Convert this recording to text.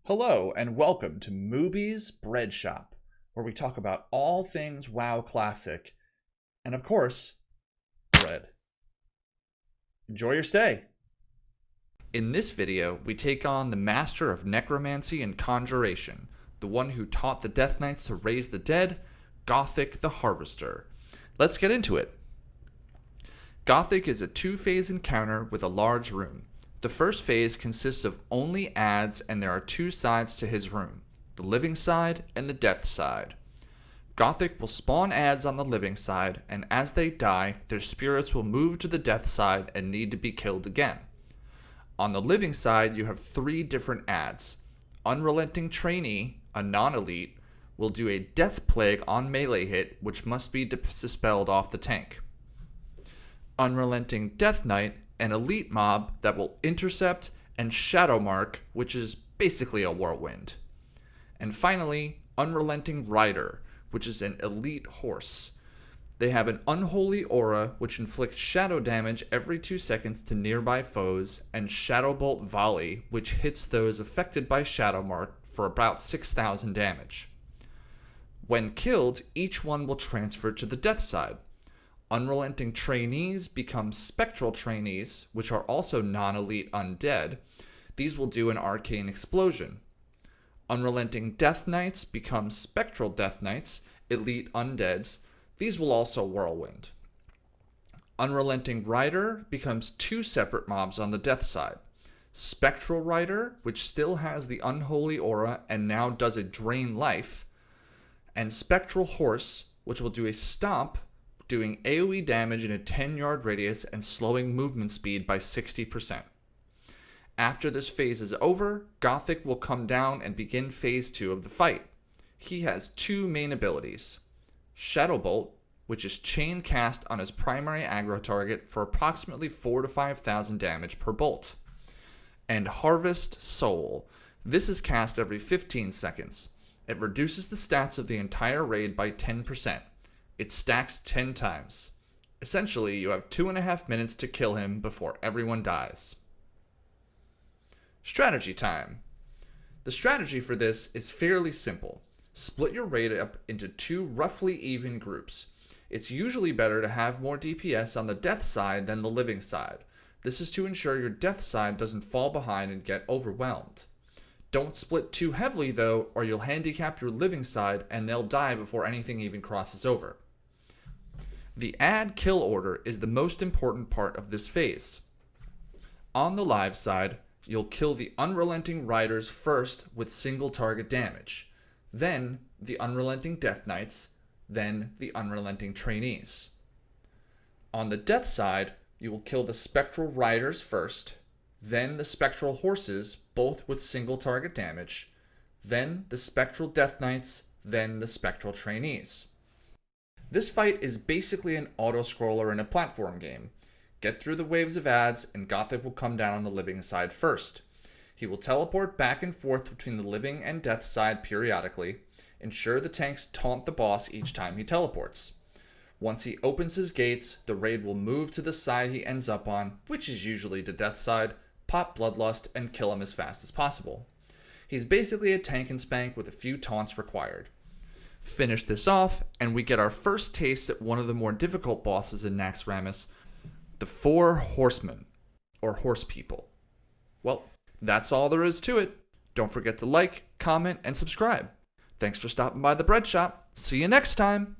Hello and welcome to Moobies Bread Shop, where we talk about all things WoW Classic, and of course, bread. Enjoy your stay! In this video, we take on the master of necromancy and conjuration, the one who taught the Death Knights to raise the dead, Gothik the Harvester. Let's get into it. Gothik is a two-phase encounter with a large room. The first phase consists of only adds, and there are two sides to his room, the living side and the death side. Gothik will spawn adds on the living side, and as they die, their spirits will move to the death side and need to be killed again. On the living side, you have three different adds. Unrelenting Trainee, a non-elite, will do a death plague on melee hit, which must be dispelled off the tank. Unrelenting Death Knight, an elite mob that will intercept, and Shadow Mark, which is basically a whirlwind. And finally, Unrelenting Rider, which is an elite horse. They have an unholy aura which inflicts shadow damage every 2 seconds to nearby foes, and Shadow Bolt Volley, which hits those affected by Shadow Mark for about 6,000 damage. When killed, each one will transfer to the death side. Unrelenting Trainees become Spectral Trainees, which are also non-elite undead. These will do an Arcane Explosion. Unrelenting Death Knights become Spectral Death Knights, elite undeads. These will also whirlwind. Unrelenting Rider becomes two separate mobs on the death side. Spectral Rider, which still has the unholy aura and now does a drain life, and Spectral Horse, which will do a stomp, doing AoE damage in a 10-yard radius and slowing movement speed by 60%. After this phase is over, Gothik will come down and begin phase 2 of the fight. He has two main abilities. Shadow Bolt, which is chain cast on his primary aggro target for approximately 4,000 to 5,000 damage per bolt. And Harvest Soul. This is cast every 15 seconds. It reduces the stats of the entire raid by 10%. It stacks 10 times. Essentially, you have 2.5 minutes to kill him before everyone dies. Strategy time. The strategy for this is fairly simple. Split your raid up into two roughly even groups. It's usually better to have more DPS on the death side than the living side. This is to ensure your death side doesn't fall behind and get overwhelmed. Don't split too heavily though, or you'll handicap your living side and they'll die before anything even crosses over. The add kill order is the most important part of this phase. On the live side, you'll kill the Unrelenting Riders first with single target damage, then the Unrelenting Death Knights, then the Unrelenting Trainees. On the death side, you will kill the Spectral Riders first, then the Spectral Horses, both with single target damage, then the Spectral Death Knights, then the Spectral Trainees. This fight is basically an auto-scroller in a platform game. Get through the waves of adds, and Gothik will come down on the living side first. He will teleport back and forth between the living and death side periodically. Ensure the tanks taunt the boss each time he teleports. Once he opens his gates, the raid will move to the side he ends up on, which is usually the death side, pop Bloodlust, and kill him as fast as possible. He's basically a tank and spank with a few taunts required. Finish this off, and we get our first taste at one of the more difficult bosses in Naxxramas, the Four Horsemen, or Horse People. Well, that's all there is to it. Don't forget to like, comment, and subscribe. Thanks for stopping by the bread shop. See you next time!